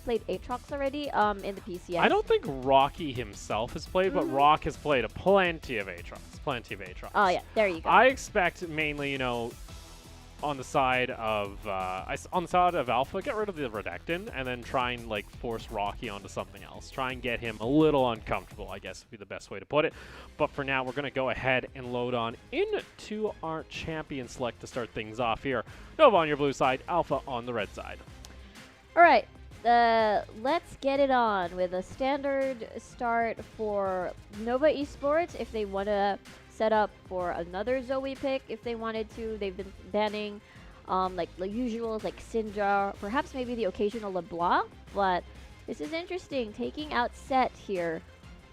played Aatrox already in the PCS. I don't think Rocky himself has played, but Rock has played plenty of Aatrox. Plenty of Aatrox. Oh, yeah. There you go. I expect mainly, you know, on the side of Alpha, get rid of the Redactin and then try and like force Rocky onto something else. Try and get him a little uncomfortable, I guess would be the best way to put it. But for now, we're going to go ahead and load on into our champion select to start things off here. Nova on your blue side, Alpha on the red side. All right. Let's get it on with a standard start for Nova Esports if they want to set up for another Zoe pick if they wanted to. They've been banning like the usuals like Syndra, perhaps maybe the occasional LeBlanc, but this is interesting. Taking out Set here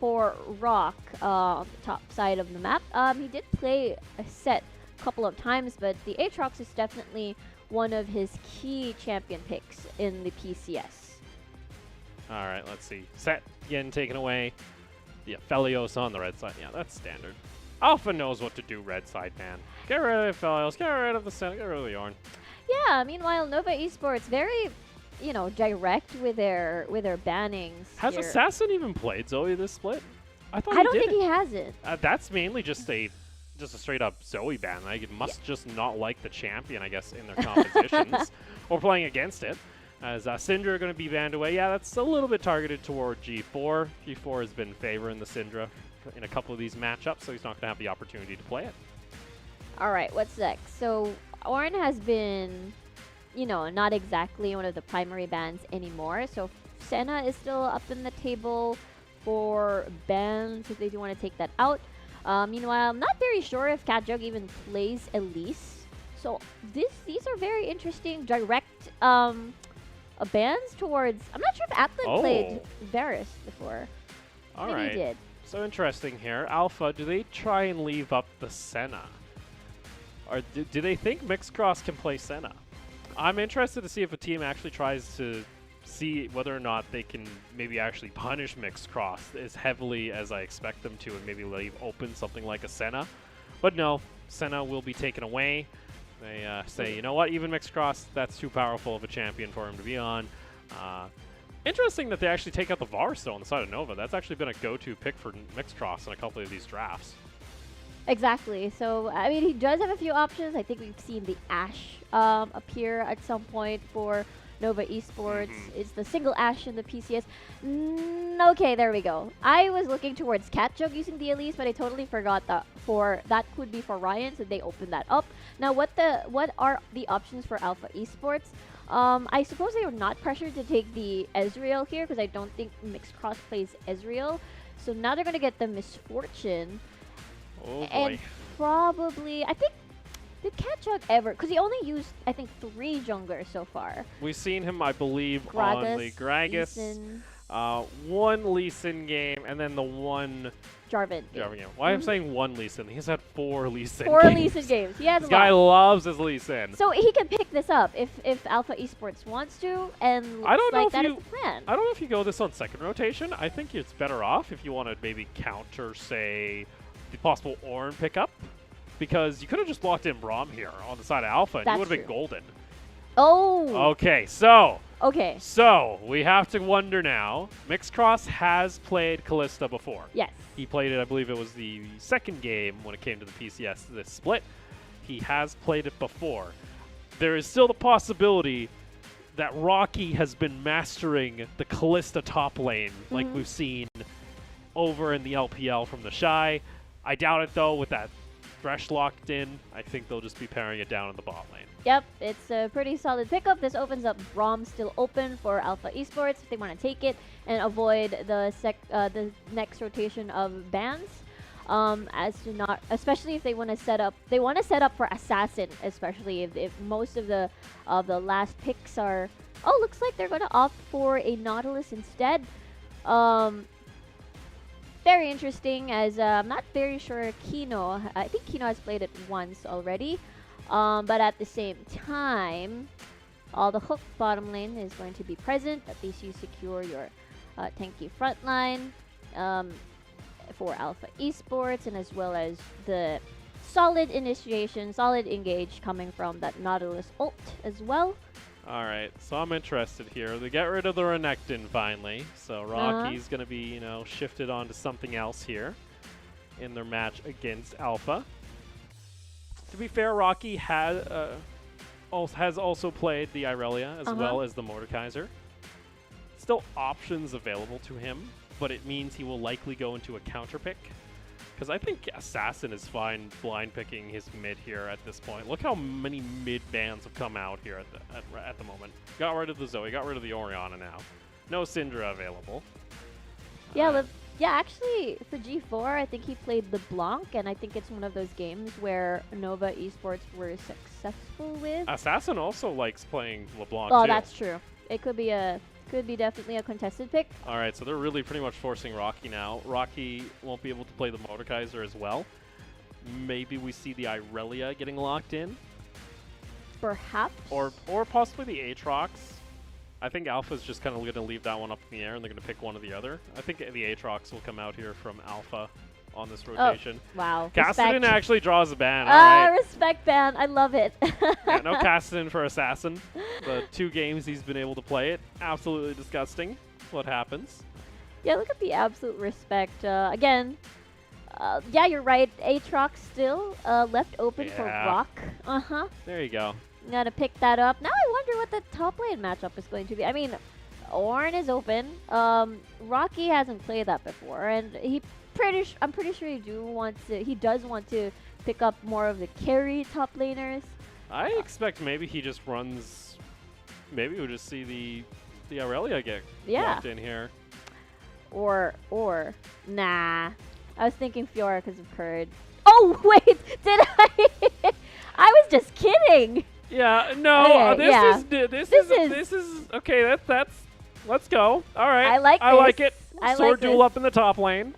for Rock on the top side of the map. He did play a Set a couple of times, but the Aatrox is definitely one of his key champion picks in the PCS. All right, let's see. Set again taken away. Yeah, Felios on the red side. Yeah, that's standard. Alpha knows what to do, red side, man. Get rid of Felios, get rid of the Senate, get rid of the Yorn. Yeah, meanwhile, Nova Esports very, you know, direct with their bannings. Has here. Assassin even played Zoe this split? I don't think he hasn't. That's mainly just a straight up Zoe ban. Like, it must just not like the champion, I guess, in their compositions or playing against it. As Syndra are going to be banned away. Yeah, that's a little bit targeted toward G4. G4 has been favoring the Syndra in a couple of these matchups, so he's not going to have the opportunity to play it. All right, what's next? So Ornn has been, you know, not exactly one of the primary bans anymore. So Senna is still up in the table for bans if they do want to take that out. Meanwhile, I'm not very sure if Catjug even plays Elise. So these are very interesting direct bans towards. I'm not sure if Atlan played Varus before. All Maybe right. he did. So interesting here. Alpha, do they try and leave up the Senna? Or do they think Mixcross can play Senna? I'm interested to see if a team actually tries to see whether or not they can maybe actually punish Mixcross as heavily as I expect them to and maybe leave open something like a Senna. But no, Senna will be taken away. They say, you know what, even Mixcross, that's too powerful of a champion for him to be on. Interesting that they actually take out the Varus on the side of Nova. That's actually been a go-to pick for Mixcross in a couple of these drafts. Exactly. So, I mean, he does have a few options. I think we've seen the Ashe appear at some point for Nova Esports. It's the single Ashe in the PCS. Okay, there we go. I was looking towards Catjug using the Elise, but I totally forgot that that could be for Ryan, so they opened that up. Now, what are the options for Alpha Esports? I suppose they were not pressured to take the Ezreal here because I don't think Mixcross plays Ezreal. So now they're going to get the Misfortune. Oh boy. And probably, I think, did Catjug ever? Because he only used, I think, 3 junglers so far. We've seen him, I believe, Gragas, on the Gragas, Lee Sin. one Lee Sin game, and then the one Jarvan game. Why I'm saying one Lee Sin? He's had 4 Lee Sin 4 games. Lee Sin games. He has This a lot. guy loves his Lee Sin. So he can pick this up if Alpha Esports wants to, and looks I don't know like if that you, is the plan. I don't know if you go this on second rotation. I think it's better off if you want to maybe counter, say, the possible Ornn pickup. Because you could have just locked in Braum here on the side of Alpha, and you would have been golden. Oh. Okay, so. Okay. So, we have to wonder now. Mixcross has played Kalista before. Yes. He played it, I believe it was the second game when it came to the PCS, this split. He has played it before. There is still the possibility that Rocky has been mastering the Kalista top lane like we've seen over in the LPL from the Shy. I doubt it, though, with that Thresh locked in. I think they'll just be paring it down in the bot lane. Yep, it's a pretty solid pickup. This opens up Braum still open for Alpha Esports if they want to take it and avoid the next rotation of bans. As to not, especially if they want to set up, for Assassin, especially if most of the last picks are. Oh, looks like they're going to opt for a Nautilus instead. Very interesting, as I'm not very sure Kino. I think Kino has played it once already. But at the same time, all the hook bottom lane is going to be present. At least you secure your tanky front line for Alpha Esports, and as well as the solid initiation, solid engage coming from that Nautilus ult as well. All right, so I'm interested here. They get rid of the Renekton finally, so Rocky's going to be, you know, shifted on to something else here in their match against Alpha. To be fair, Rocky has also played the Irelia as well as the Mordekaiser. Still options available to him, but it means he will likely go into a counter pick. Because I think Assassin is fine blind picking his mid here at this point. Look how many mid bans have come out here at the moment. Got rid of the Zoe, got rid of the Orianna now. No Syndra available. Yeah, yeah, actually, for G4, I think he played LeBlanc, and I think it's one of those games where Nova Esports were successful with. Assassin also likes playing LeBlanc Oh, too. that's true. It could be definitely a contested pick. All right, so they're really pretty much forcing Rocky now. Rocky won't be able to play the Mordekaiser as well. Maybe we see the Irelia getting locked in. Perhaps. Or possibly the Aatrox. I think Alpha's just kind of going to leave that one up in the air, and they're going to pick one or the other. I think the Aatrox will come out here from Alpha on this rotation. Oh, wow. Kassadin actually draws a ban. All right. Respect ban. I love it. Yeah, no Kassadin for Assassin. The 2 games he's been able to play it. Absolutely disgusting what happens. Yeah, look at the absolute respect. Again, yeah, you're right. Aatrox still left open for Rock. There you go. Gotta pick that up. Now I wonder what the top lane matchup is going to be. I mean, Ornn is open. Rocky hasn't played that before, and I'm pretty sure he does want to pick up more of the carry top laners. I expect maybe he just runs. Maybe we'll just see the Irelia get locked in here. Or nah. I was thinking Fiora because of Curd. Oh wait, did I? I was just kidding. Yeah, no. Okay, This is okay. That's. Let's go. All right. I like it. Sword duel up in the top lane.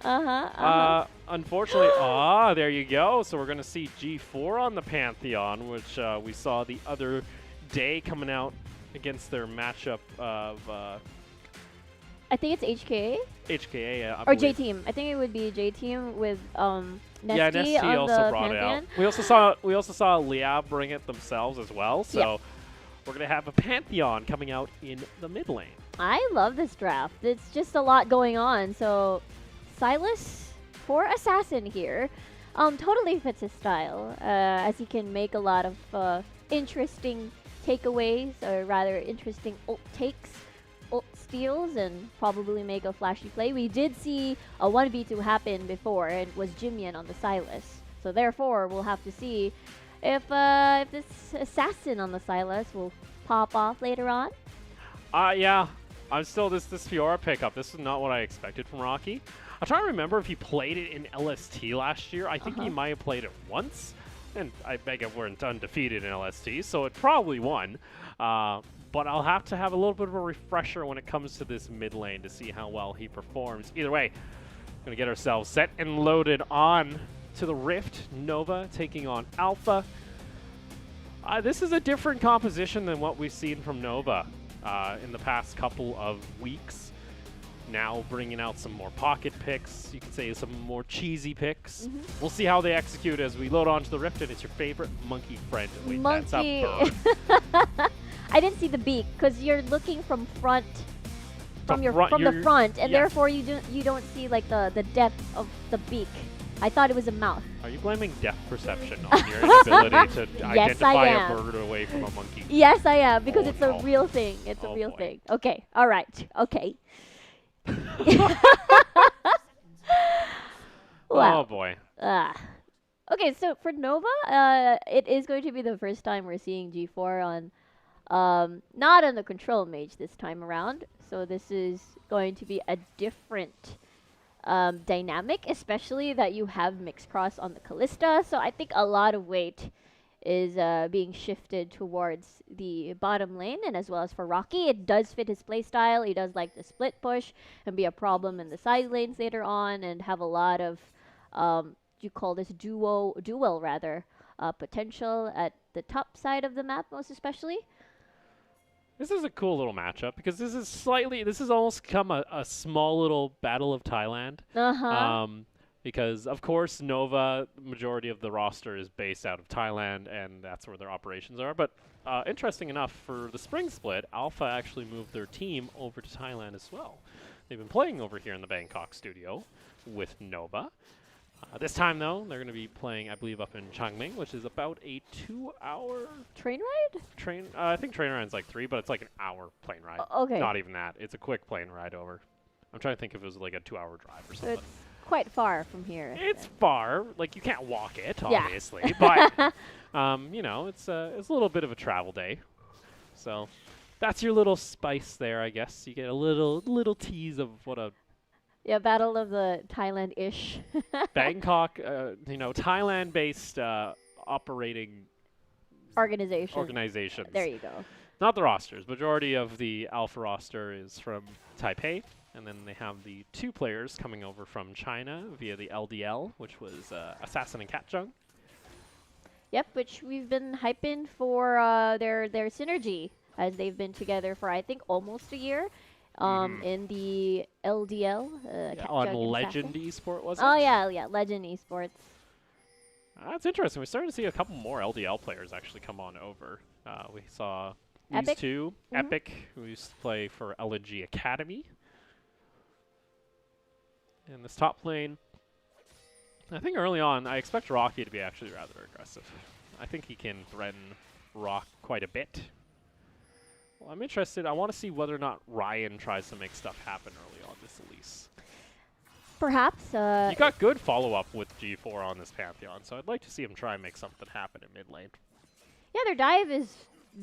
Unfortunately, there you go. So we're gonna see G4 on the Pantheon, which we saw the other day coming out against their matchup of. I think it's HKA. HKA, yeah. Or J Team. I think it would be J Team with Nesty yeah, Nesty on also the brought Pantheon. it out. We also saw Liab bring it themselves as well. So we're gonna have a Pantheon coming out in the mid lane. I love this draft. It's just a lot going on. So Silas for Assassin here totally fits his style, as he can make a lot of interesting takeaways, or rather interesting ult takes, ult steals, and probably make a flashy play. We did see a 1v2 happen before, and it was Jimian on the Silas. So therefore, we'll have to see if this Assassin on the Silas will pop off later on. Yeah. I'm still this Fiora pickup. This is not what I expected from Rocky. I'm trying to remember if he played it in LST last year. I think he might have played it once, and I beg it weren't undefeated in LST, so it probably won. But I'll have to have a little bit of a refresher when it comes to this mid lane to see how well he performs. Either way, we're gonna get ourselves set and loaded on to the Rift. Nova taking on Alpha. This is a different composition than what we've seen from Nova in the past couple of weeks. Now bringing out some more pocket picks, you could say some more cheesy picks. We'll see how they execute as we load onto the Rift, and it's your favorite monkey friend. Wait, Monkey. that's a bird. I didn't see the beak because you're looking from front, from the front, and therefore you don't see like the depth of the beak. I thought it was a mouth. Are you blaming depth perception on your inability to identify a bird away from a monkey? Yes, I am, because it's a real thing. It's a real thing. Okay, all right, okay. Wow. Oh boy. Okay, so for Nova, it is going to be the first time we're seeing G4 on, not on the control mage this time around. So this is going to be a different dynamic, especially that you have mixed cross on the Callista. So I think a lot of weight is being shifted towards the bottom lane, and as well as for Rocky, it does fit his playstyle. He does like the split push and be a problem in the side lanes later on, and have a lot of you call this dual potential at the top side of the map, most especially. This is a cool little matchup because this is almost become a small little battle of Thailand. Because of course Nova, the majority of the roster is based out of Thailand, and that's where their operations are. But interesting enough, for the spring split, Alpha actually moved their team over to Thailand as well. They've been playing over here in the Bangkok studio with Nova. This time, though, they're going to be playing, I believe, up in Changming, which is about a 2-hour Train ride? train. I think train ride's like 3, but it's like an hour plane ride. Okay. Not even that. It's a quick plane ride over. I'm trying to think if it was like a 2-hour drive or So something. it's quite far from here. It's far. Like, you can't walk it, Yeah. obviously. But, you know, it's a little bit of a travel day. So that's your little spice there, I guess. You get a little tease of what a Yeah, Battle of the Thailand-ish. Bangkok, you know, Thailand-based operating organizations. There you go. Not the rosters. Majority of the Alpha roster is from Taipei, and then they have the 2 players coming over from China via the LDL, which was Assassin and Katjung. Yep, which we've been hyping for their synergy, as they've been together for, I think, almost a year. In the LDL. On Legend Esports, was it? Oh, yeah, Legend Esports. That's interesting. We're starting to see a couple more LDL players actually come on over. We saw these Epic? 2. Epic, who used to play for LNG Academy. In this top lane, I think early on, I expect Rocky to be actually rather aggressive. I think he can threaten Rock quite a bit. Well, I'm interested. I want to see whether or not Ryan tries to make stuff happen early on this Elise. Perhaps. You got good follow-up with G4 on this Pantheon, so I'd like to see him try and make something happen in mid lane. Yeah, their dive is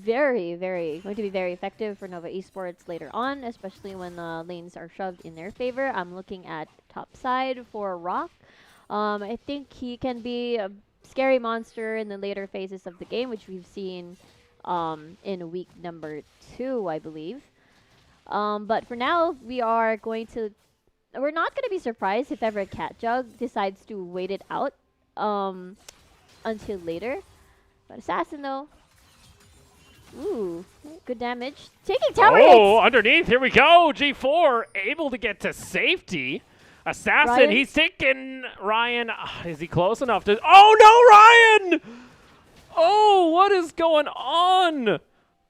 going to be very effective for Nova Esports later on, especially when the lanes are shoved in their favor. I'm looking at top side for Rock. I think he can be a scary monster in the later phases of the game, which we've seen in week number 2, I believe. But for now, we're not going to be surprised if ever Catjug decides to wait it out until later. But Assassin, though, ooh, good damage. Taking tower Oh, hits. underneath, here we go. G4 able to get to safety. Assassin, Ryan? he's taking Ryan. Is he close enough to? Oh no, Ryan! Oh, what is going on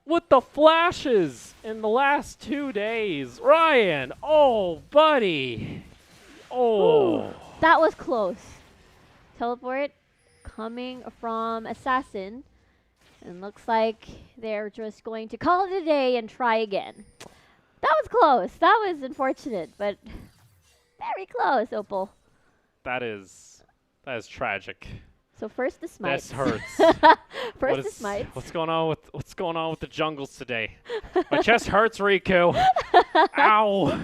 with the flashes in the last 2 days? Ryan, oh, buddy. Oh. Ooh, that was close. Teleport coming from Assassin. And looks like they're just going to call it a day and try again. That was close. That was unfortunate, but very close, Opal. That is tragic. So first the smite. This hurts. First the smite. What's going on with the jungles today? My chest hurts, Riku. Ow.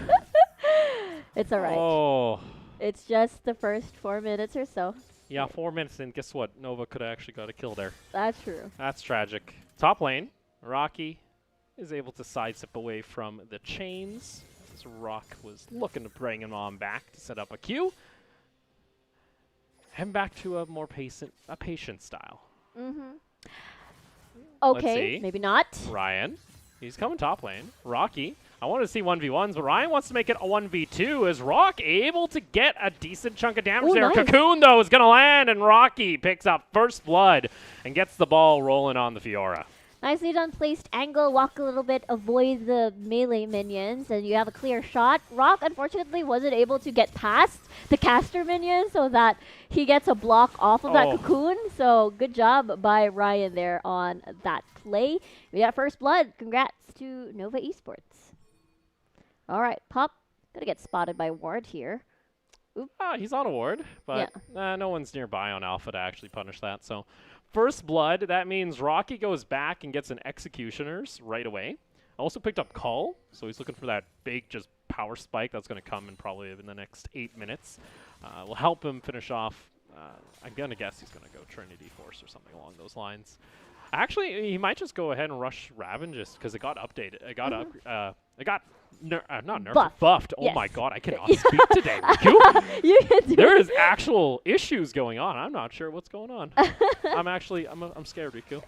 It's alright. Oh. It's just the first 4 minutes or so. Yeah, 4 minutes in. Guess what? Nova could have actually got a kill there. That's true. That's tragic. Top lane, Rocky is able to sidestep away from the chains. As Rock was looking to bring him on back to set up a Q. Heading back to a more patient style. Okay, see. maybe not. Ryan, he's coming top lane. Rocky, I wanted to see 1v1s, but Ryan wants to make it a 1v2. Is Rock able to get a decent chunk of damage Ooh, there? nice. Cocoon, though, is going to land, and Rocky picks up first blood and gets the ball rolling on the Fiora. Nicely done, placed angle, walk a little bit, avoid the melee minions, and you have a clear shot. Rock, unfortunately, wasn't able to get past the caster minion so that he gets a block off of that cocoon. So good job by Ryan there on that play. We got first blood. Congrats to Nova Esports. All right, Pop, gonna get spotted by Ward here. He's on a ward, but no one's nearby on Alpha to actually punish that. So first blood, that means Rocky goes back and gets an Executioner's right away. Also picked up Cull, so he's looking for that big just power spike that's going to come in probably in the next 8 minutes. Will help him finish off. I'm going to guess he's going to go Trinity Force or something along those lines. Actually, he might just go ahead and rush Raven just because it got updated. It got not nerfed, buffed. Yes. Oh my god, I cannot speak today, Riku. You can do There it. is actual issues going on. I'm not sure what's going on. I'm scared, Riku.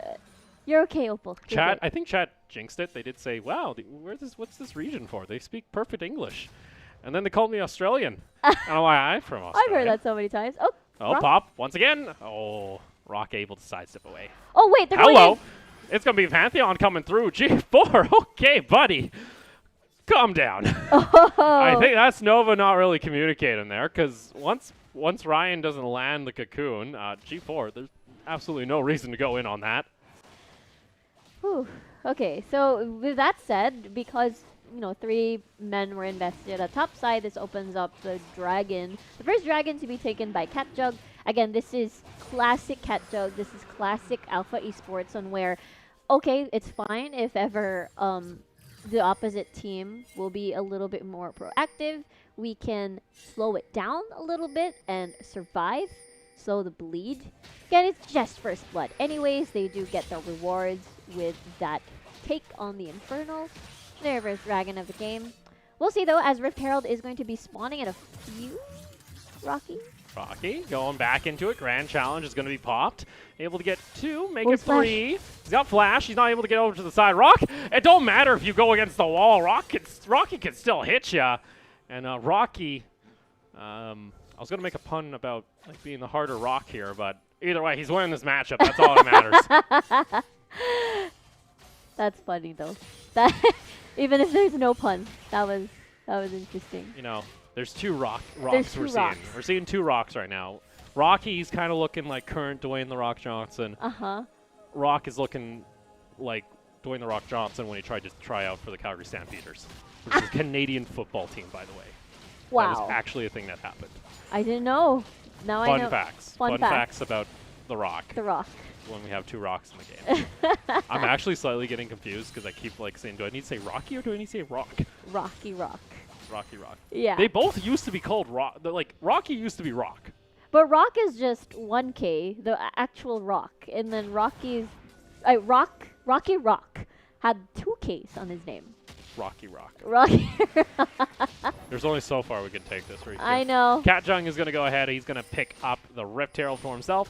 You're okay, Opal. You're Chat, good. I think chat jinxed it. They did say, "Wow, what's this region for? They speak perfect English," and then they called me Australian. I don't know why I'm from Australia. I've heard that so many times. Oh, Oh, Rock. Pop once again. Oh, Rock able to sidestep away. Oh, wait, they're going Hello. in. It's going to be Pantheon coming through. G4, okay, buddy. Calm down. Oh. I think that's Nova not really communicating there, because once Ryan doesn't land the cocoon, G4, there's absolutely no reason to go in on that. Whew. Okay, so with that said, because 3 men were invested at top side, this opens up the dragon. The first dragon to be taken by CatJug. Again, this is classic CatJug. This is classic Alpha Esports, on where, okay, it's fine if ever the opposite team will be a little bit more proactive. We can slow it down a little bit and survive, slow the bleed. Again, it's just first blood. Anyways, they do get their rewards with that take on the Infernal. Their first dragon of the game. We'll see, though, as Rift Herald is going to be spawning at a few. Rocky going back into it. Grand Challenge is going to be popped. Able to get 2, make Oh, it 3. He's got Flash. He's not able to get over to the side. Rock, it don't matter if you go against the wall. Rocky can still hit ya. And Rocky, I was going to make a pun about being the harder rock here, but either way, he's winning this matchup. That's all that matters. That's funny, though. That even if there's no pun, that was interesting. There's 2 rocks There's we're 2 seeing. rocks. We're seeing 2 rocks right now. Rocky's kind of looking like current Dwayne The Rock Johnson. Rock is looking like Dwayne The Rock Johnson when he tried to try out for the Calgary Stampeders, which is a Canadian football team, by the way. Wow. That was actually a thing that happened. I didn't know. Now I know. Fun facts about The Rock. The Rock. When we have 2 rocks in the game. I'm actually slightly getting confused because I keep saying, do I need to say Rocky or do I need to say Rock? Rocky Rock. Rocky Rock. Yeah. They both used to be called Rock. Rocky used to be Rock. But Rock is just 1K, the actual Rock, and then Rocky Rock had 2 Ks on his name. Rocky Rock. Rocky. There's only so far we can take this. I know. CatJug is going to go ahead. He's going to pick up the Rift Herald for himself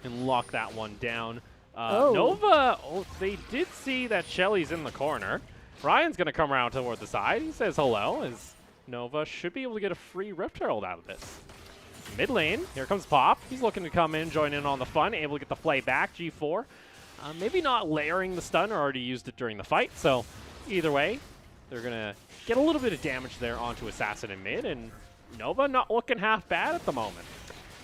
and lock that one down. Nova, they did see that Shelly's in the corner. Ryan's going to come around toward the side. He says hello, as Nova should be able to get a free Rift Herald out of this. Mid lane, here comes Pop. He's looking to come in, join in on the fun, able to get the play back. G4, maybe not layering the stun, or already used it during the fight. So either way, they're going to get a little bit of damage there onto Assassin in mid, and Nova not looking half bad at the moment.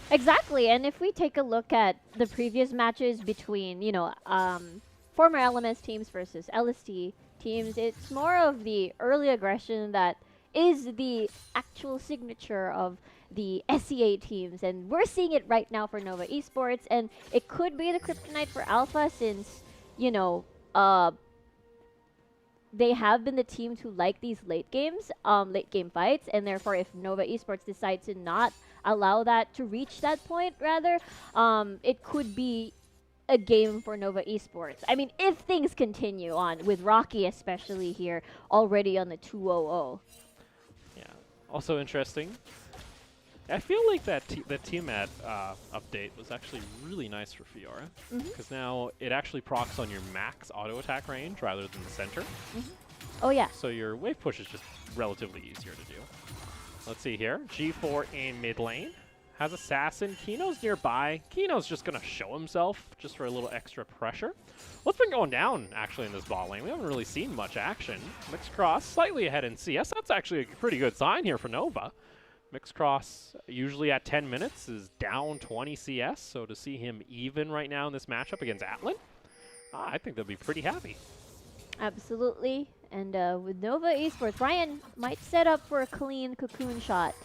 Exactly, and if we take a look at the previous matches between, former LMS teams versus LST teams, it's more of the early aggression that is the actual signature of the SEA teams, and we're seeing it right now for Nova Esports, and it could be the kryptonite for Alpha since, they have been the teams who like these late game fights, and therefore if Nova Esports decides to not allow that to reach that point, rather, it could be a game for Nova Esports. I mean, if things continue on, with Rocky especially here, already on the 2-0-0. Yeah, also interesting. I feel like that Tiamat update was actually really nice for Fiora, because now it actually procs on your max auto attack range rather than the center. Oh yeah. So your wave push is just relatively easier to do. Let's see here. G4 in mid lane. Has Assassin. Kino's nearby. Kino's just going to show himself just for a little extra pressure. What's been going down, actually, in this bot lane? We haven't really seen much action. Mixed Cross slightly ahead in CS. That's actually a pretty good sign here for Nova. Mixed Cross, usually at 10 minutes, is down 20 CS. So to see him even right now in this matchup against Atlan, I think they'll be pretty happy. Absolutely. And with Nova Esports, Ryan might set up for a clean cocoon shot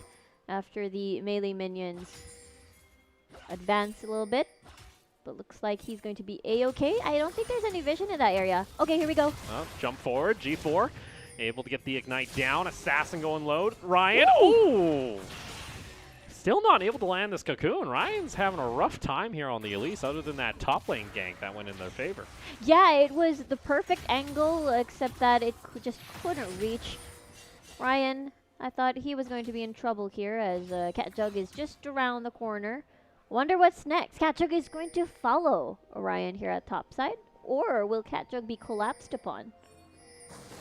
after the melee minions advance a little bit. But looks like he's going to be A-okay. I don't think there's any vision in that area. Okay, here we go. Jump forward, G4. Able to get the Ignite down. Assassin going low. Ryan, ooh! Still not able to land this cocoon. Ryan's having a rough time here on the Elise, other than that top lane gank that went in their favor. Yeah, it was the perfect angle, except that it just couldn't reach Ryan. I thought he was going to be in trouble here, as CatJug is just around the corner. Wonder what's next. CatJug is going to follow Orion here at topside, or will CatJug be collapsed upon?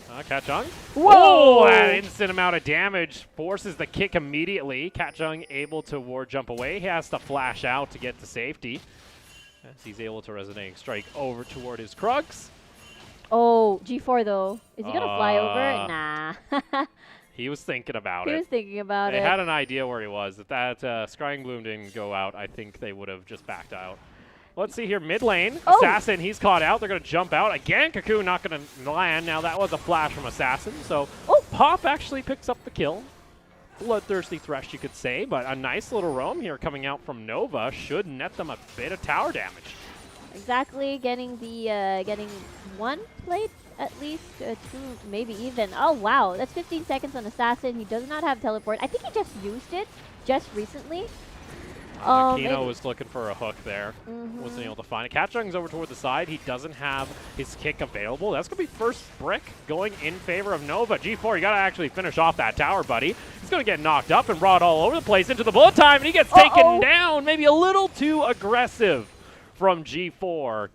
CatJug. Whoa! Oh, that instant amount of damage forces the kick immediately. CatJug able to ward jump away. He has to flash out to get to safety. as he's able to resonating strike over toward his Krugs. Oh, G4 though. Is he gonna fly over? Uh, Nah. He was thinking about He it. was thinking about They it. had an idea where he was. If that Scrying Bloom didn't go out, I think they would have just backed out. Let's see here, mid lane. Oh. Assassin, he's caught out. They're going to jump out. Again, Cocoon not going to land. Now, that was a flash from Assassin. So, Pop actually picks up the kill. Bloodthirsty Thresh, you could say. But a nice little roam here coming out from Nova should net them a bit of tower damage. Exactly, getting the getting one plate at least, two, maybe even. Oh wow, that's 15 seconds on Assassin. He does not have teleport. I think he just used it just recently. Kino was looking for a hook there. Wasn't able to find it. Catchung's over toward the side. He doesn't have his kick available. That's going to be first brick going in favor of Nova. G4, you got to actually finish off that tower, buddy. He's going to get knocked up and brought all over the place into the bullet time, and he gets taken down. Maybe a little too aggressive from G4.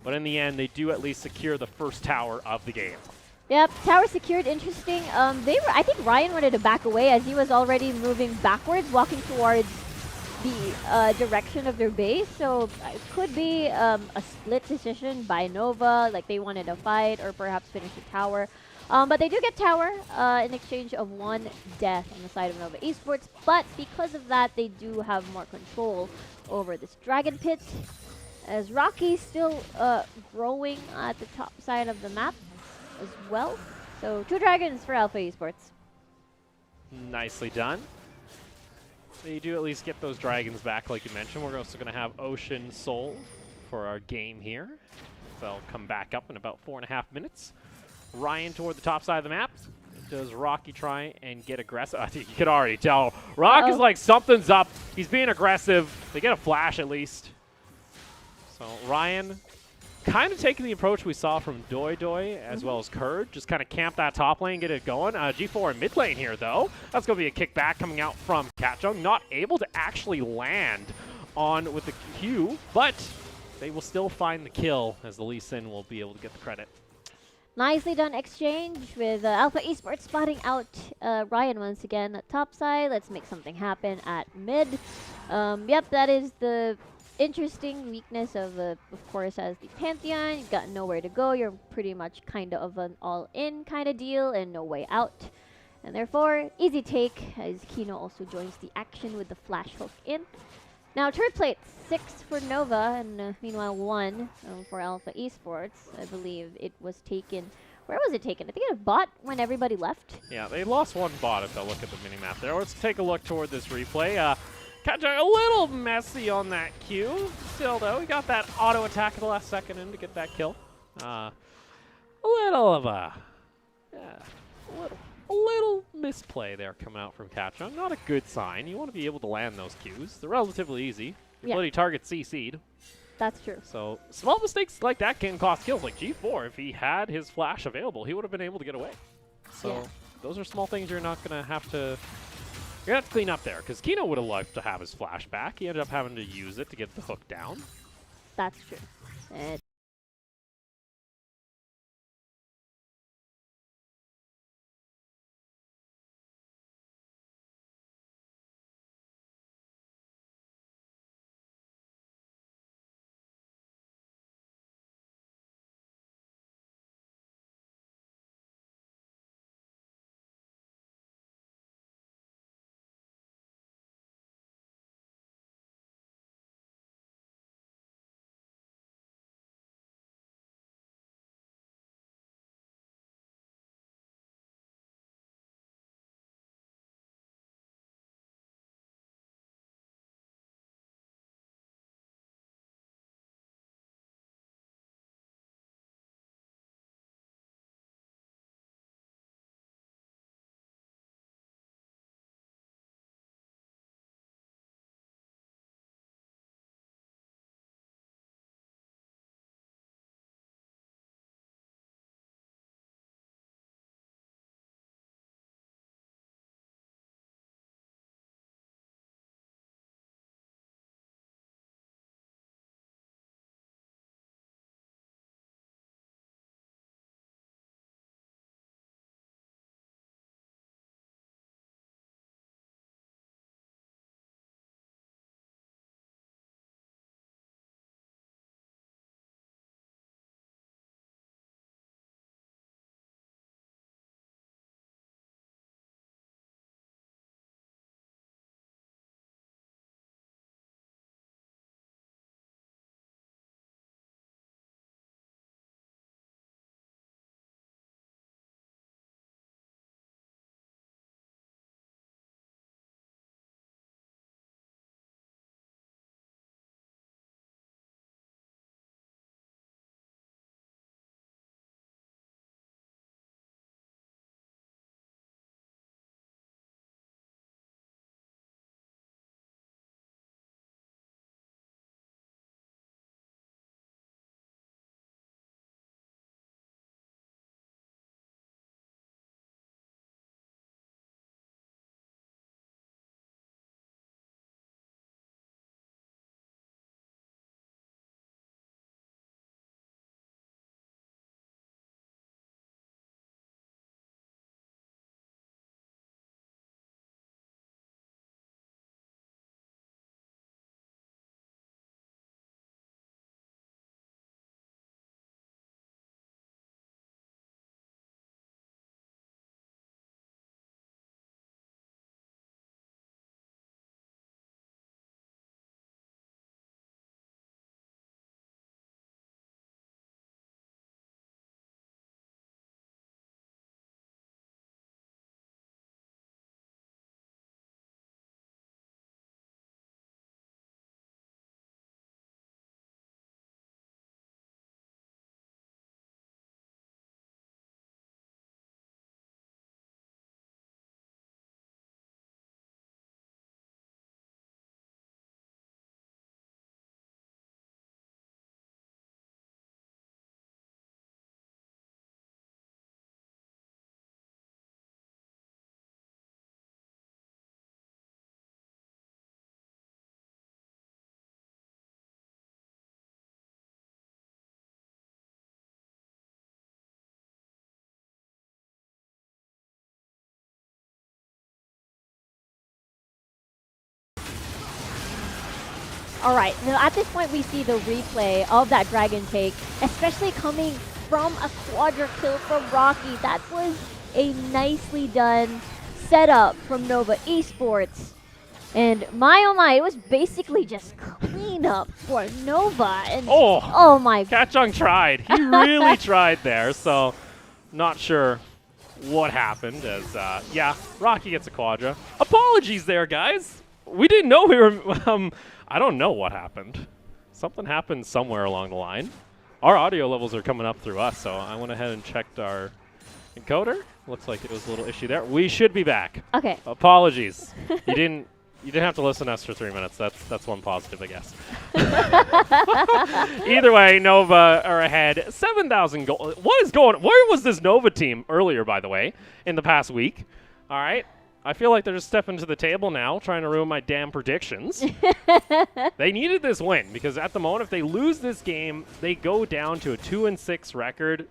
But in the end, they do at least secure the first tower of the game. Yep, tower secured. Interesting. I think Ryan wanted to back away as he was already moving backwards, walking towards the direction of their base. So it could be a split decision by Nova, like they wanted to fight or perhaps finish the tower. But they do get tower in exchange of one death on the side of Nova Esports. But because of that, they do have more control over this Dragon Pit. As Rocky's still growing at the top side of the map as well. So 2 dragons for Alpha Esports. Nicely done. They do at least get those dragons back, like you mentioned. We're also going to have Ocean Soul for our game here. They'll come back up in about 4.5 minutes. Ryan toward the top side of the map. Does Rocky try and get aggressive? I think you can already tell. Rock is like, something's up. He's being aggressive. They get a flash at least. So Ryan kind of taking the approach we saw from Doi Doi as well as Kurd. Just kind of camp that top lane, get it going. G4 in mid lane here, though. That's going to be a kickback coming out from Catchung. Not able to actually land on with the Q, but they will still find the kill as the Lee Sin will be able to get the credit. Nicely done exchange with Alpha Esports spotting out Ryan once again at top side. Let's make something happen at mid. Yep, that is the interesting weakness of course, as the Pantheon. You've got nowhere to go. You're pretty much kind of an all-in kind of deal and no way out. And therefore, easy take as Kino also joins the action with the flash hook in. Now, turret plate, 6 for Nova, and meanwhile 1 for Alpha Esports. I believe it was taken. Where was it taken? I think it bot when everybody left. Yeah, they lost 1 bot if they'll look at the minimap there. Let's take a look toward this replay. Catchung a little messy on that Q. Still, though, he got that auto attack at the last second in to get that kill. A little of a little misplay there coming out from Catchung. Not a good sign. You want to be able to land those Qs. They're relatively easy. Your bloody target CC'd. That's true. So small mistakes like that can cost kills. Like G4, if he had his flash available, he would have been able to get away. So those are small things you're not going to have to... You're going to have to clean up there, because Kino would have liked to have his flash back. He ended up having to use it to get the hook down. That's true. All right, now at this point we see the replay of that dragon take, especially coming from a quadra kill from Rocky. That was a nicely done setup from Nova Esports. And my oh my, it was basically just clean up for Nova. And oh my. Kachung tried. He really tried there, so not sure what happened as, yeah, Rocky gets a quadra. Apologies there, guys. We didn't know we were, I don't know what happened. Something happened somewhere along the line. Our audio levels are coming up through us, so I went ahead and checked our encoder. Looks like it was a little issue there. We should be back. Okay. Apologies. You didn't have to listen to us for 3 minutes. That's one positive, I guess. Either way, Nova are ahead. 7,000 gold. What is going on? Where was this Nova team earlier, by the way, in the past week? All right. I feel like they're just stepping to the table now, trying to ruin my damn predictions. They needed this win because at the moment, if they lose this game, they go down to a 2-6 record.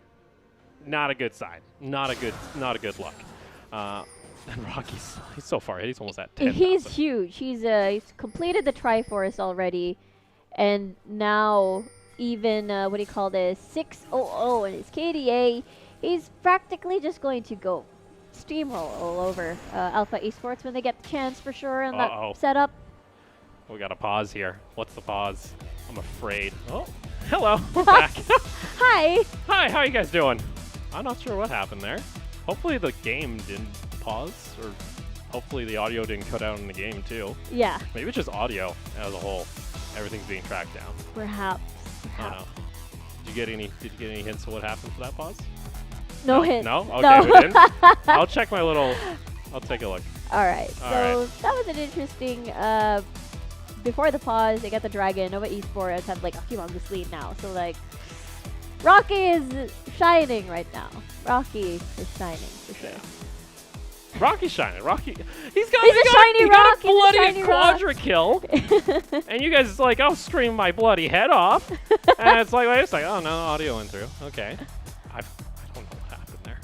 Not a good sign. Not a good look. And Rocky's he's so far ahead. He's almost at 10,000. He's huge. He's completed the Triforce already, and now even what do you call this 600 in his KDA. He's practically just going to go steamroll all over Alpha Esports when they get the chance for sure in that setup. We got a pause here. What's the pause? I'm afraid. Oh, hello. We're back. Hi. Hi. How are you guys doing? I'm not sure what happened there. Hopefully the game didn't pause, or hopefully the audio didn't cut out in the game too. Yeah. Maybe it's just audio as a whole. Everything's being tracked down. Perhaps. I don't know. Did you get any hints of what happened for that pause? No hint. No? Okay, no. we didn't. I'll check my little. I'll take a look. All right. So that was an interesting. Before the pause, they got the dragon. Nova Esports have like a humongous lead now. So like, Rocky is shining right now. Rocky is shining for sure. Yeah. Rocky's shining. Rocky. He got a bloody quadra kill. And you guys like, I'll scream my bloody head off. And it's like, wait a second. Oh no, audio went through. Okay. I don't know what happened there.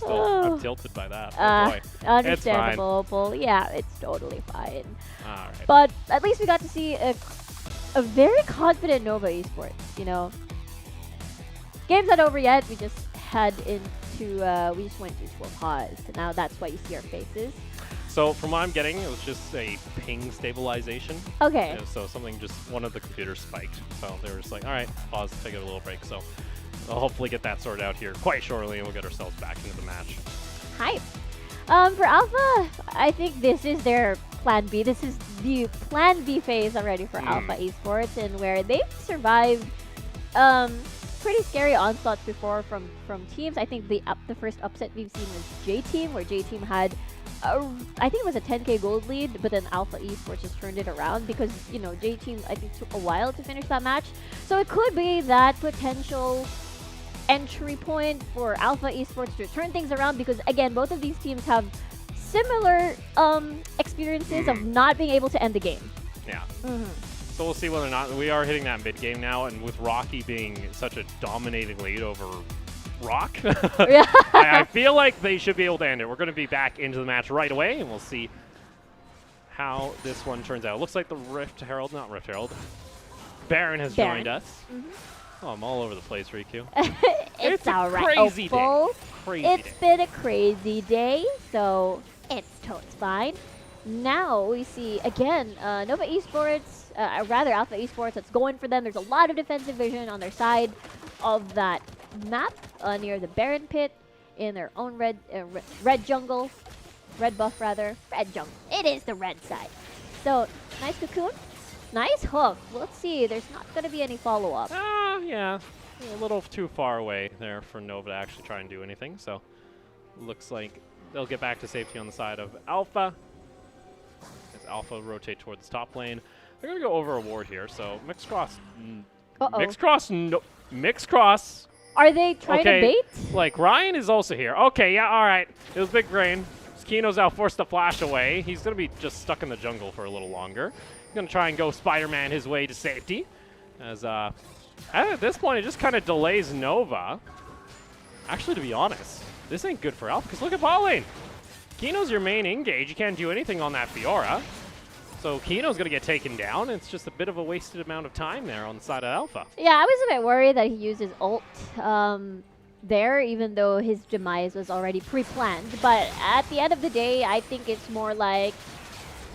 I'm tilted by that. Oh boy. Understandable. Well, yeah, it's totally fine. All right. But at least we got to see a very confident Nova Esports, you know. Game's not over yet. We just we just went into a pause. And now that's why you see our faces. So from what I'm getting, it was just a ping stabilization. Okay. You know, so one of the computers spiked. So they were just like, all right, pause, take a little break. So we'll hopefully get that sorted out here quite shortly, and we'll get ourselves back into the match. Hype. For Alpha, I think this is their plan B. This is the plan B phase already for Alpha Esports, and where they've survived pretty scary onslaughts before from teams. I think the first upset we've seen was J-Team, where J-Team had, I think it was a 10k gold lead, but then Alpha Esports just turned it around because, you know, J-Team, I think, took a while to finish that match. So it could be that potential entry point for Alpha Esports to turn things around because, again, both of these teams have similar experiences of not being able to end the game. Yeah. So we'll see whether or not we are hitting that mid game now, and with Rocky being such a dominating lead over Rock, I feel like they should be able to end it. We're going to be back into the match right away, and we'll see how this one turns out. It looks like the Baron has joined us. Oh, I'm all over the place, Riku. It's all right. Crazy day. It's been a crazy day, so it's totally fine. Now we see, again, Nova Esports, rather Alpha Esports, that's going for them. There's a lot of defensive vision on their side of that map near the Baron pit in their own red jungle. Red buff, rather. Red jungle. It is the red side. So, nice cocoon. Nice hook. Let's see. There's not going to be any follow-up. Yeah. A little too far away there for Nova to actually try and do anything. So, looks like they'll get back to safety on the side of Alpha. As Alpha rotate towards the top lane. They're going to go over a ward here. So, Mixed Cross. Mixed Cross. Are they trying to bait? Like, Ryan is also here. Okay, yeah, all right. It was big brain. Kino's out, forced to flash away. He's going to be just stuck in the jungle for a little longer. He's going to try and go Spider-Man his way to safety. As at this point, it just kind of delays Nova. Actually, to be honest, this ain't good for Alpha, because look at bot lane. Kino's your main engage. You can't do anything on that Fiora. So Kino's going to get taken down. It's just a bit of a wasted amount of time there on the side of Alpha. Yeah, I was a bit worried that he used his ult there, even though his demise was already pre-planned. But at the end of the day, I think it's more like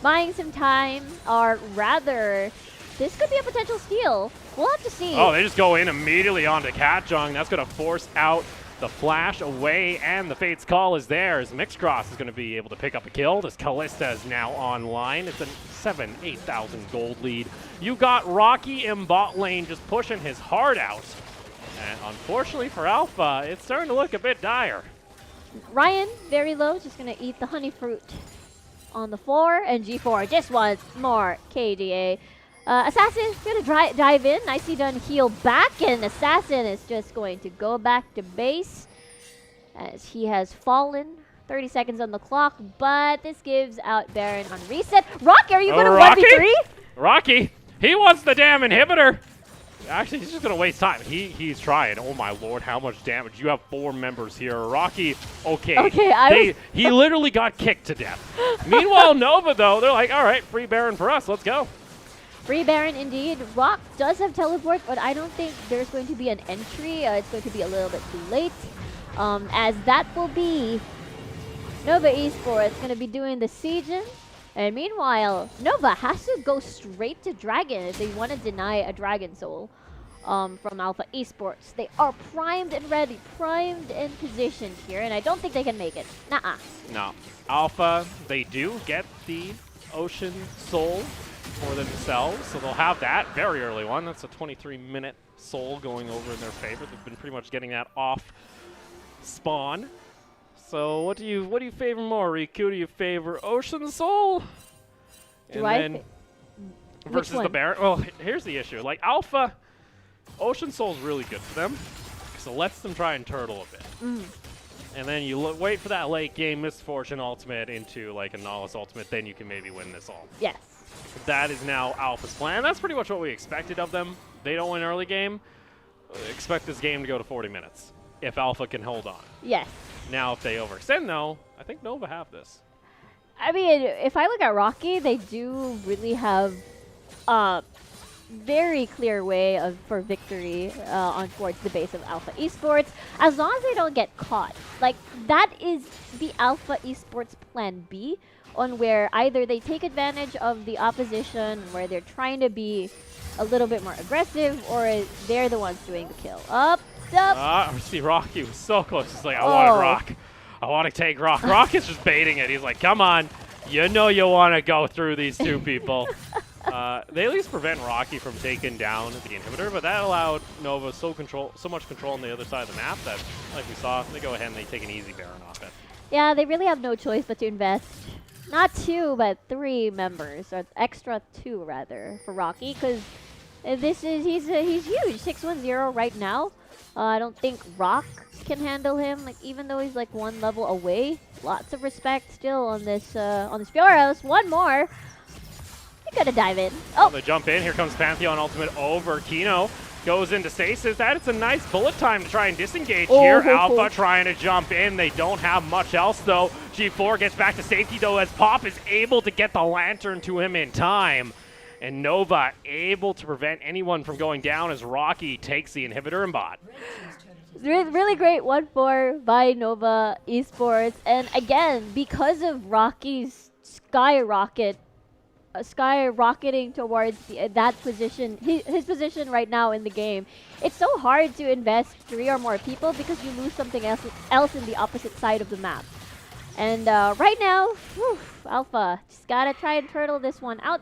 buying some time, or rather, this could be a potential steal. We'll have to see. Oh, they just go in immediately onto Katjung. That's going to force out the flash away, and the Fate's Call is there as Mixcross is going to be able to pick up a kill. This Callista is now online. It's a 8,000 gold lead. You got Rocky in bot lane just pushing his heart out. And unfortunately for Alpha, it's starting to look a bit dire. Ryan, very low, just going to eat the honey fruit on the floor, and G4 just wants more KDA. Assassin going to dive in. Nicely done heal back, and Assassin is just going to go back to base as he has fallen. 30 seconds on the clock, but this gives out Baron on reset. Rocky, are you going to 1v3? Rocky, he wants the damn inhibitor. Actually, he's just going to waste time. He's trying. Oh my lord, how much damage. You have 4 members here. Rocky, okay. He literally got kicked to death. Meanwhile, Nova, though, they're like, all right, free Baron for us. Let's go. Free Baron indeed. Rock does have teleport, but I don't think there's going to be an entry. It's going to be a little bit too late, as that will be Nova Esports going to be doing the sieging. And meanwhile, Nova has to go straight to Dragon if they want to deny a Dragon Soul from Alpha Esports. They are primed and ready, primed and positioned here, and I don't think they can make it. Nuh-uh. No. Alpha, they do get the Ocean Soul for themselves, so they'll have that very early one. That's a 23-minute soul going over in their favor. They've been pretty much getting that off spawn. So what do you favor more, Riku? Do you favor Ocean Soul? Versus the Baron? Well, here's the issue. Like Alpha, Ocean Soul's really good for them because it lets them try and turtle a bit. And then you wait for that late game Misfortune ultimate into like a Nihilus ultimate, then you can maybe win this all. Yes. That is now Alpha's plan. That's pretty much what we expected of them. They don't win early game. Expect this game to go to 40 minutes if Alpha can hold on. Yes. Now, if they overextend, though, I think Nova have this. I mean, if I look at Rocky, they do really have a very clear way for victory on towards the base of Alpha Esports, as long as they don't get caught. Like, that is the Alpha Esports plan B, on where either they take advantage of the opposition, where they're trying to be a little bit more aggressive, or they're the ones doing the kill. Up. See, Rocky was so close. He's like, I want Rock. I want to take Rock. Rock is just baiting it. He's like, come on. You know you want to go through these 2 people. They at least prevent Rocky from taking down the inhibitor, but that allowed Nova so much control on the other side of the map that, like we saw, they go ahead and they take an easy Baron off it. Yeah, they really have no choice but to invest. Not 2, but 3 members, or extra 2 rather, for Rocky, because he's huge. 610 right now. I don't think Rock can handle him. Like, even though he's like 1 level away, lots of respect still on this Fioros. One more. You gotta dive in. Oh, they jump in. Here comes Pantheon ultimate over. Kino goes into stasis. It's a nice bullet time to try and disengage here. Alpha trying to jump in. They don't have much else though. G4 gets back to safety though, as Pop is able to get the lantern to him in time. And Nova able to prevent anyone from going down as Rocky takes the inhibitor and bot. Really great 1-4 by Nova Esports. And again, because of Rocky's skyrocketing towards that position, his position right now in the game, it's so hard to invest 3 or more people because you lose something else in the opposite side of the map. And right now, Alpha just gotta try and turtle this one out.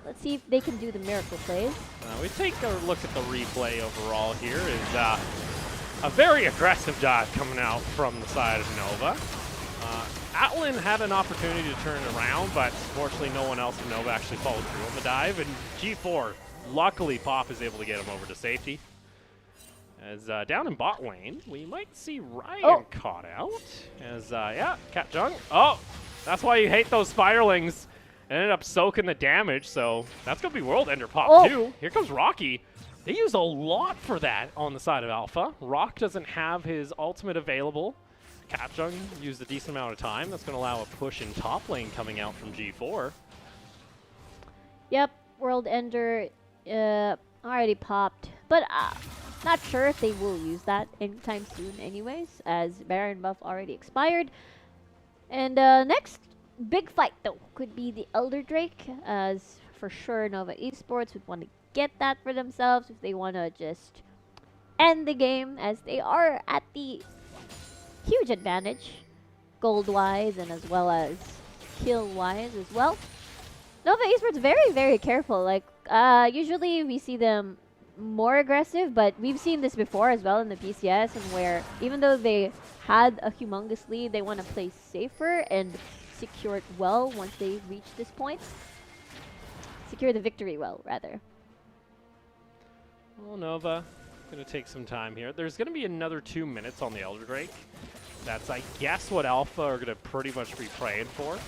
Let's see if they can do the miracle plays. We take a look at the replay overall here. Is a very aggressive dive coming out from the side of Nova. Atlin had an opportunity to turn it around, but fortunately no one else from Nova actually followed through on the dive. And G4, luckily Pop is able to get him over to safety. As down in bot lane, we might see Ryan caught out. As, yeah, Katjung. Oh, that's why you hate those Spirelings. Ended up soaking the damage, so that's going to be World Ender Pop too. Here comes Rocky. They use a lot for that on the side of Alpha. Rock doesn't have his ultimate available. Katjung used a decent amount of time. That's going to allow a push in top lane coming out from G4. World Ender already popped, but not sure if they will use that anytime soon anyways, as Baron buff already expired. And next big fight though could be the Elder Drake, as for sure Nova Esports would want to get that for themselves if they want to just end the game, as they are at the huge advantage gold wise and as well as kill wise as well. Nova Esports very, very careful. Like, usually we see them more aggressive, but we've seen this before as well in the PCS, and where even though they had a humongous lead, they want to play safer and secure it well once they reach this point. Secure the victory well, rather. Well, Nova, gonna take some time here. There's gonna be another 2 minutes on the Elder Drake. That's, I guess, what Alpha are gonna pretty much be praying for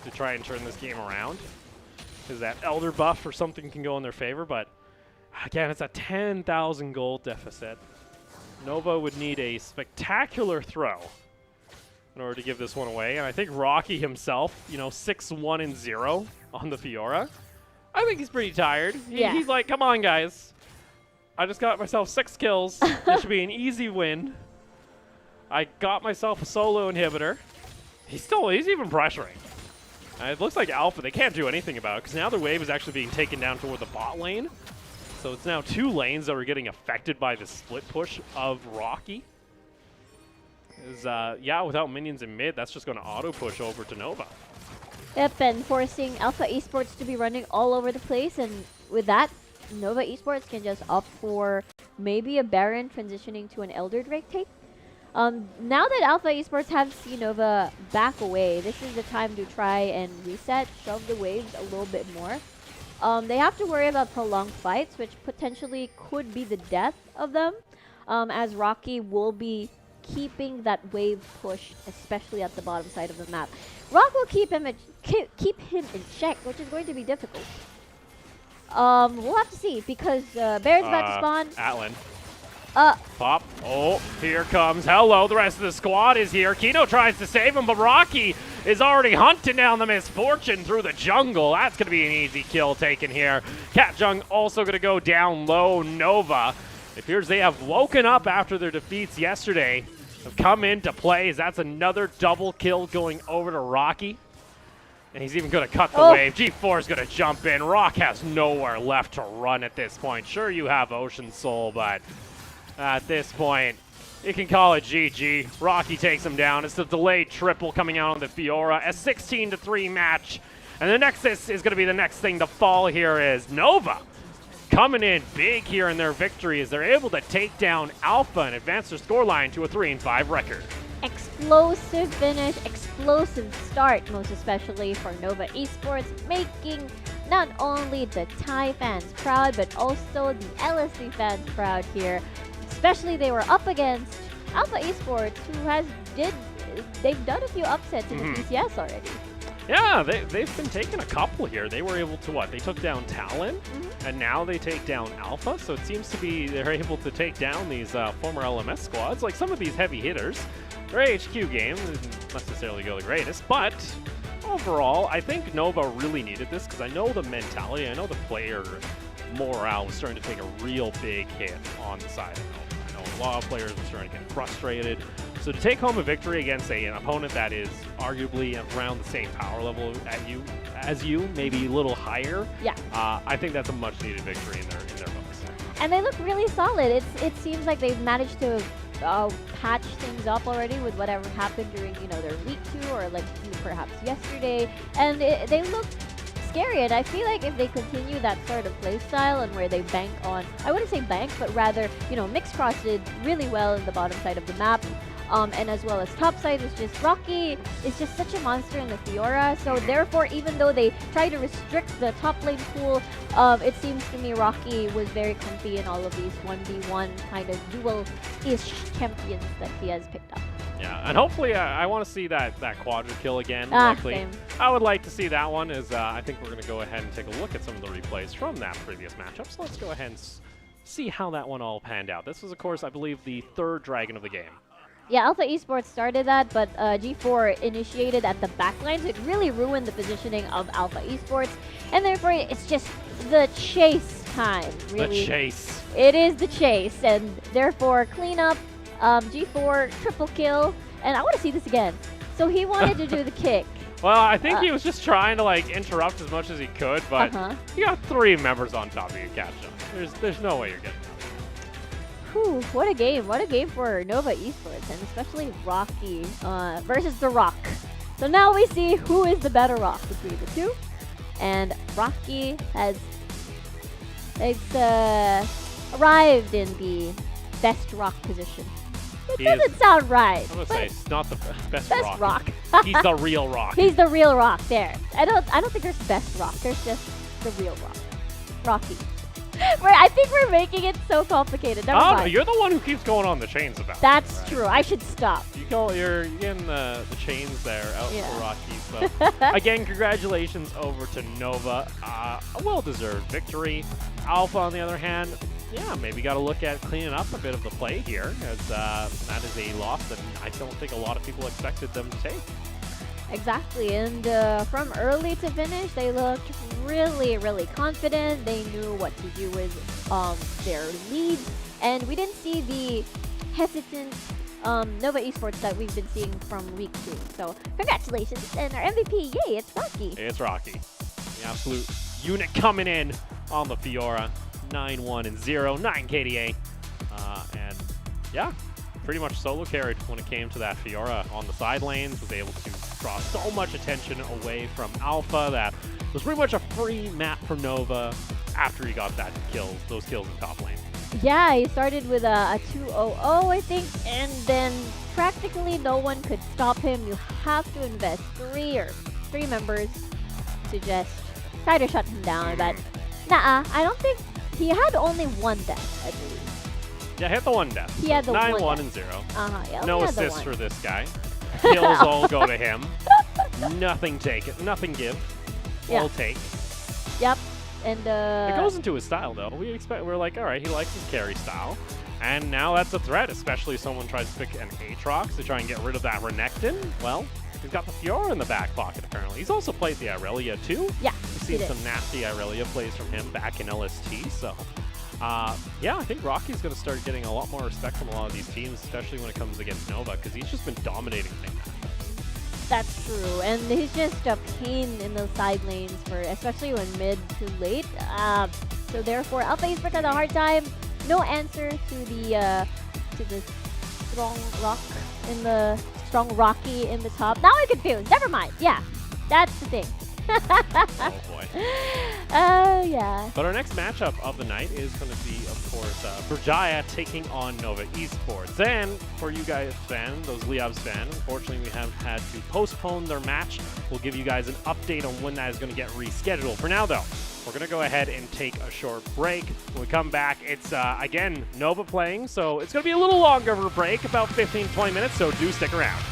to try and turn this game around. Because that Elder buff or something can go in their favor, but again, it's a 10,000 gold deficit. Nova would need a spectacular throw in order to give this one away, and I think Rocky himself, you know, 6-1-0 on the Fiora. I think he's pretty tired. He's like, come on, guys. I just got myself 6 kills. This should be an easy win. I got myself a solo inhibitor. He's even pressuring. It looks like Alpha, they can't do anything about it, because now their wave is actually being taken down toward the bot lane. So it's now 2 lanes that are getting affected by the split push of Rocky. Yeah, without minions in mid, that's just going to auto-push over to Nova. Yep, and forcing Alpha Esports to be running all over the place, and with that, Nova Esports can just opt for maybe a Baron transitioning to an Elder Drake take. Now that Alpha Esports have seen Nova back away, this is the time to try and reset, shove the waves a little bit more. They have to worry about prolonged fights, which potentially could be the death of them, as Rocky will be keeping that wave push, especially at the bottom side of the map. Rock will keep him in check, which is going to be difficult. We'll have to see, because Baron's about to spawn. Atlan. Pop. Oh, here comes. Hello, the rest of the squad is here. Kino tries to save him, but Rocky is already hunting down the Misfortune through the jungle. That's going to be an easy kill taken here. Cat Jung also going to go down low. Nova, it appears they have woken up after their defeats yesterday. Have come into play, as that's another double kill going over to Rocky. And he's even going to cut the wave. G4 is going to jump in. Rock has nowhere left to run at this point. Sure, you have Ocean Soul, but at this point, you can call it GG. Rocky takes him down. It's the delayed triple coming out on the Fiora. A 16-3 match. And the Nexus is going to be the next thing to fall here, is Nova coming in big here in their victory, as they're able to take down Alpha and advance their scoreline to a 3-5 record. Explosive finish, explosive start, most especially for Nova Esports, making not only the Thai fans proud, but also the LSD fans proud here. Especially they were up against Alpha Esports, who they've done a few upsets in the PCS already. Yeah, they've been taking a couple here. They were able to, they took down Talon, and now they take down Alpha, so it seems to be they're able to take down these former LMS squads. Like some of these heavy hitters, their HQ game didn't necessarily go the greatest, but overall, I think Nova really needed this, because I know the mentality, I know the player morale was starting to take a real big hit on the side of Nova. I know a lot of players were starting to get frustrated. So to take home a victory against an opponent that is arguably around the same power level as you, maybe a little higher, I think that's a much needed victory in their books. And they look really solid. It seems like they've managed to patch things up already with whatever happened during their week 2 or like perhaps yesterday, and they look scary. And I feel like if they continue that sort of play style and where they bank on, I wouldn't say bank, but rather Mixed Cross did really well in the bottom side of the map. And as well as top side, is just Rocky is just such a monster in the Fiora. So therefore, even though they try to restrict the top lane pool, it seems to me Rocky was very comfy in all of these 1v1 kind of dual-ish champions that he has picked up. Yeah, and hopefully I want to see that quadra kill again. Same. I would like to see that one, as I think we're going to go ahead and take a look at some of the replays from that previous matchup. So let's go ahead and see how that one all panned out. This was, of course, I believe, the 3rd dragon of the game. Yeah, Alpha Esports started that, but G4 initiated at the backline, so it really ruined the positioning of Alpha Esports, and therefore it's just the chase time, really. The chase. It is the chase, and therefore cleanup, G4 triple kill, and I want to see this again. So he wanted to do the kick. Well, I think he was just trying to like interrupt as much as he could, but you got 3 members on top of you, catch up. There's no way you're getting that. Whew, what a game. What a game for Nova Esports, and especially Rocky versus The Rock. So now we see who is the better Rock between the two. And Rocky has arrived in the best Rock position. It doesn't sound right. I'm gonna say it's not the best Rock. He's the real Rock. He's the real Rock. There. I don't think there's best Rock. There's just the real Rock. Rocky. I think we're making it so complicated. Never mind. You're the one who keeps going on the chains about That's it, true. I should stop. You're getting the chains there out for Rocky. So again, congratulations over to Nova. A well-deserved victory. Alpha, on the other hand, yeah, maybe got to look at cleaning up a bit of the play here, as that is a loss that I don't think a lot of people expected them to take. Exactly, and from early to finish, they looked really, really confident. They knew what to do with their leads, and we didn't see the hesitant Nova Esports that we've been seeing from week 2. So congratulations, and our MVP, yay, it's Rocky. It's Rocky. The absolute unit coming in on the Fiora. 9-1-0, 9 KDA. And yeah, pretty much solo carried when it came to that. Fiora on the side lanes was able to draw so much attention away from Alpha that was pretty much a free map for Nova after he got those kills in top lane. Yeah, he started with a 2-0-0, I think, and then practically no one could stop him. You have to invest 3 members to just try to shut him down. But I don't think he had only 1 death, I believe. Yeah, he had the 1 death. He had the 9-1-0. Yeah, no assists for this guy. Kills all go to him. Nothing give. All take. Yep. And it goes into his style though. We're like, all right, he likes his carry style. And now that's a threat, especially if someone tries to pick an Aatrox to try and get rid of that Renekton. Well, he's got the Fiora in the back pocket apparently. He's also played the Irelia too. Yeah, We've seen some nasty Irelia plays from him back in LST, so yeah, I think Rocky's going to start getting a lot more respect from a lot of these teams, especially when it comes against Nova, because he's just been dominating things. That's true, and he's just a pain in the side lanes, especially when mid to late. So therefore, Alpha Esports had a hard time. No answer to the strong Rocky in the top. Now I'm confused. Never mind. Yeah, that's the thing. Oh boy. Oh yeah. But our next matchup of the night is going to be, of course, Berjaya taking on Nova Esports. And for you guys fans, those Liabs fans, unfortunately we have had to postpone their match. We'll give you guys an update on when that is going to get rescheduled. For now, though, we're going to go ahead and take a short break. When we come back, it's, again, Nova playing, so it's going to be a little longer of a break, about 15-20 minutes, so do stick around.